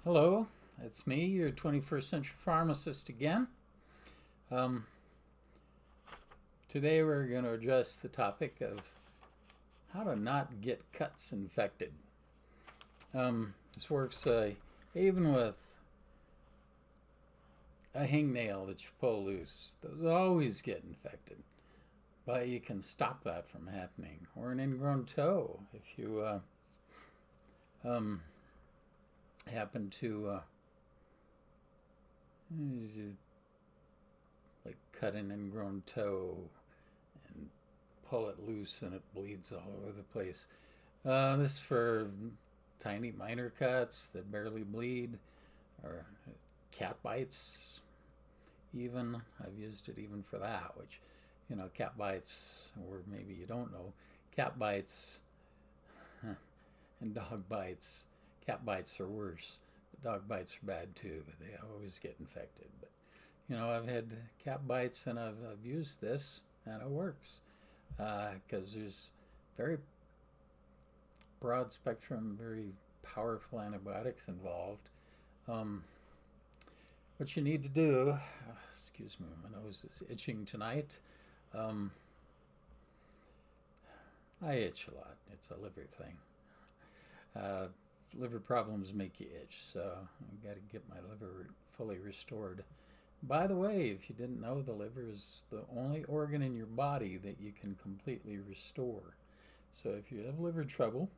Hello, it's me, your 21st century pharmacist again. Um, Today we're going to address the topic of how to not get cuts infected. This works even with a hangnail that you pull loose. Those always get infected, but you can stop that from happening. Or an ingrown toe if you um, happen to like cut an ingrown toe and pull it loose and it bleeds all over the place. This is for tiny minor cuts that barely bleed, or cat bites, even. I've used it even for that, which, cat bites, or maybe you don't know, cat bites and dog bites. Cat bites are worse, but dog bites are bad too, but they always get infected. But, I've had cat bites and I've used this and it works because there's very broad spectrum, very powerful antibiotics involved. Um, what you need to do, excuse me, my nose is itching tonight. Um, I itch a lot. It's a liver thing. Uh, Liver problems make you itch, so I got to get my liver fully restored. By the way, if you didn't know, the liver is the only organ in your body that you can completely restore. So if you have liver trouble,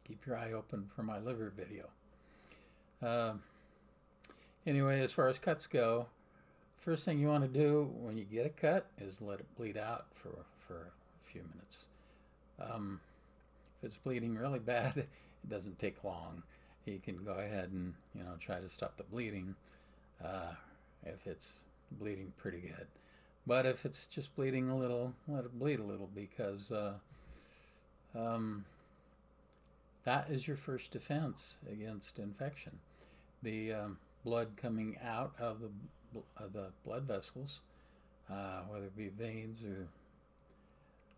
keep your eye open for my liver video. Uh, anyway, as far as cuts go, first thing you want to do when you get a cut is let it bleed out for a few minutes. If it's bleeding really bad, it doesn't take long. You can go ahead and try to stop the bleeding if it's bleeding pretty good. But if it's just bleeding a little, let it bleed a little because um, that is your first defense against infection. The blood coming out of the blood vessels, whether it be veins or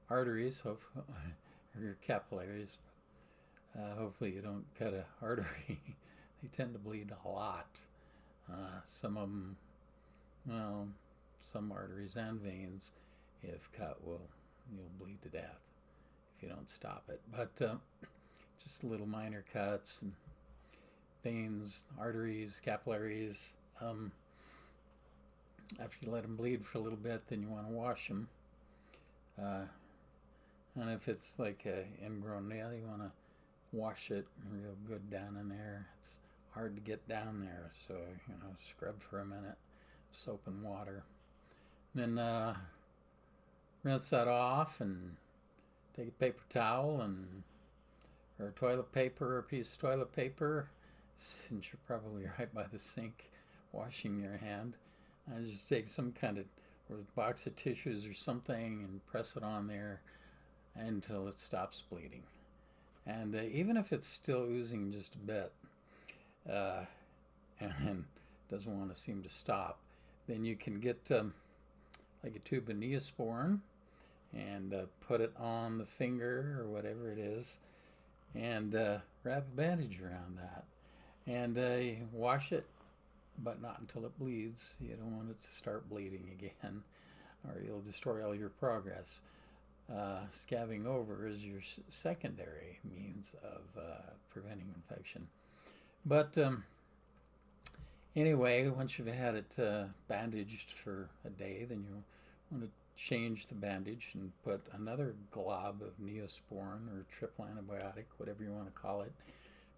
arteries, or capillaries. Hopefully, you don't cut an artery. They tend to bleed a lot. Some of them, well, some arteries and veins, if cut, you'll bleed to death if you don't stop it. But just little minor cuts and veins, arteries, capillaries. After you let them bleed for a little bit, then you want to wash them. And if it's like an ingrown nail, you want to wash it real good down in there. It's hard to get down there, so scrub for a minute, soap and water. Then rinse that off and take a paper towel or toilet paper, or a piece of toilet paper, since you're probably right by the sink washing your hand. Just take some kind of box of tissues or something and press it on there until it stops bleeding. And even if it's still oozing just a bit uh, and doesn't want to seem to stop, then you can get like a tube of Neosporin and put it on the finger or whatever it is and wrap a bandage around that. And wash it, but not until it bleeds. You don't want it to start bleeding again, or you'll destroy all your progress. Scabbing over is your secondary means of preventing infection. But anyway, once you've had it bandaged for a day, then you want to change the bandage and put another glob of Neosporin or triple antibiotic, whatever you want to call it.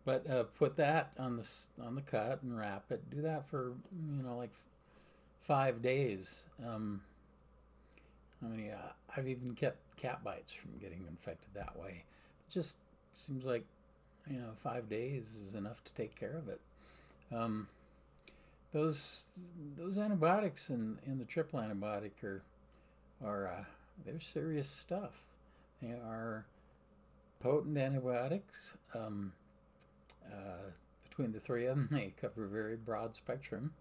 But put that on the cut and wrap it. Do that for like 5 days. I've even kept cat bites from getting infected that way. It just seems like 5 days is enough to take care of it. Um, those antibiotics in the triple antibiotic are they're serious stuff. They are potent antibiotics. Between the three of them, they cover a very broad spectrum.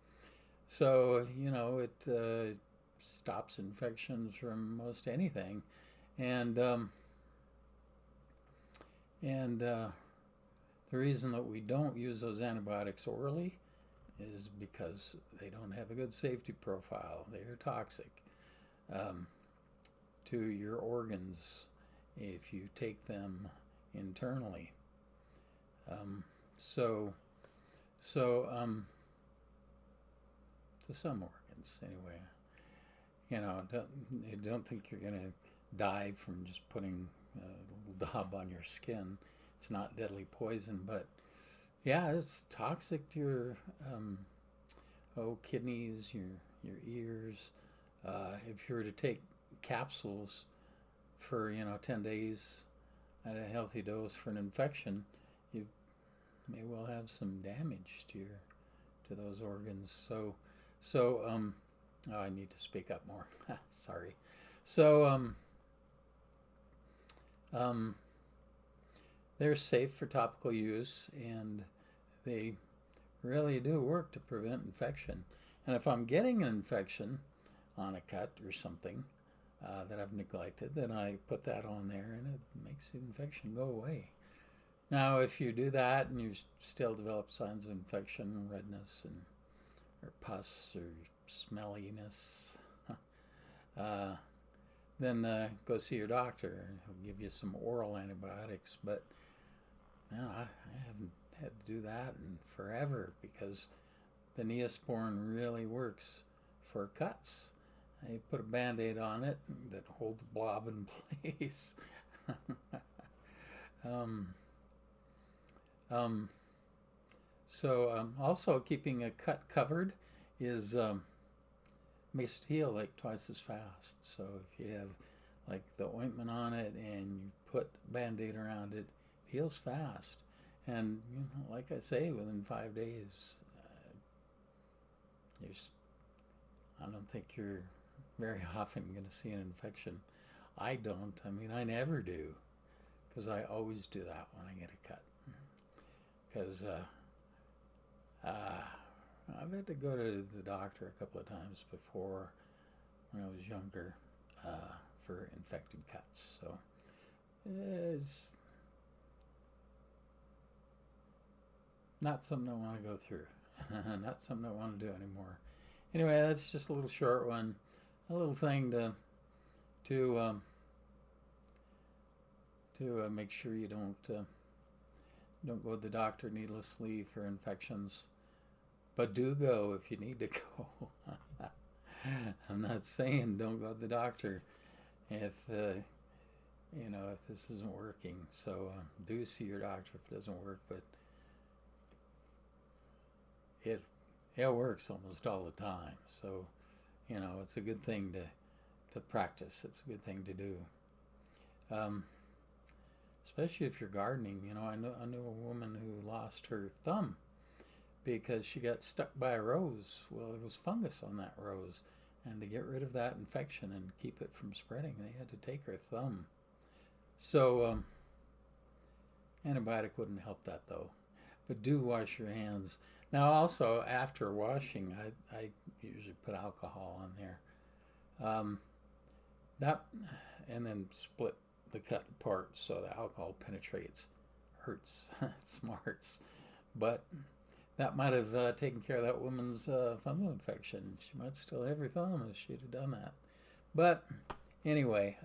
So it stops infections from most anything, and The reason that we don't use those antibiotics orally is because they don't have a good safety profile. They are toxic to your organs if you take them internally. So to some organs anyway. Don't think you're going to die from just putting a little daub on your skin. It's not deadly poison, but yeah, it's toxic to your kidneys, your ears. If you were to take capsules for 10 days at a healthy dose for an infection, you may well have some damage to those organs. So I need to speak up more. Sorry. So they're safe for topical use, and they really do work to prevent infection. And if I'm getting an infection on a cut or something that I've neglected, then I put that on there, and it makes the infection go away. Now, if you do that and you still develop signs of infection, redness, or pus or smelliness, then go see your doctor, and he'll give you some oral antibiotics. But no, I haven't had to do that in forever, because the Neosporin really works for cuts. You put a Band-Aid on it that holds the blob in place. Also keeping a cut covered is makes it heal like twice as fast. So if you have like the ointment on it and you put Band-Aid around it, it heals fast. And like I say, within 5 days, I don't think you're very often going to see an infection. I don't. I mean, I never do, because I always do that when I get a cut. Because I've had to go to the doctor a couple of times before when I was younger for infected cuts. So it's not something I want to go through. Not something I want to do anymore. Anyway, that's just a little short one, a little thing to make sure you don't go to the doctor needlessly for infections, but do go if you need to go. I'm not saying don't go to the doctor if if this isn't working. So do see your doctor if it doesn't work, but it works almost all the time. So it's a good thing to practice. It's a good thing to do. Especially if you're gardening. I knew a woman who lost her thumb because she got stuck by a rose. Well, there was fungus on that rose, and to get rid of that infection and keep it from spreading, they had to take her thumb. So antibiotic wouldn't help that, though. But do wash your hands. Now, also, after washing, I usually put alcohol on there. And then split the cut apart so the alcohol penetrates. Hurts. It smarts. But that might have taken care of that woman's fungal infection. She might still have her thumb if she'd have done that. But anyway,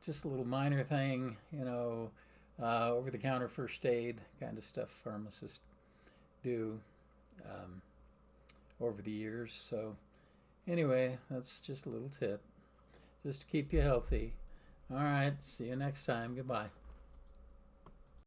just a little minor thing, over-the-counter first aid kind of stuff pharmacists do over the years. So anyway, that's just a little tip just to keep you healthy. All right, see you next time. Goodbye.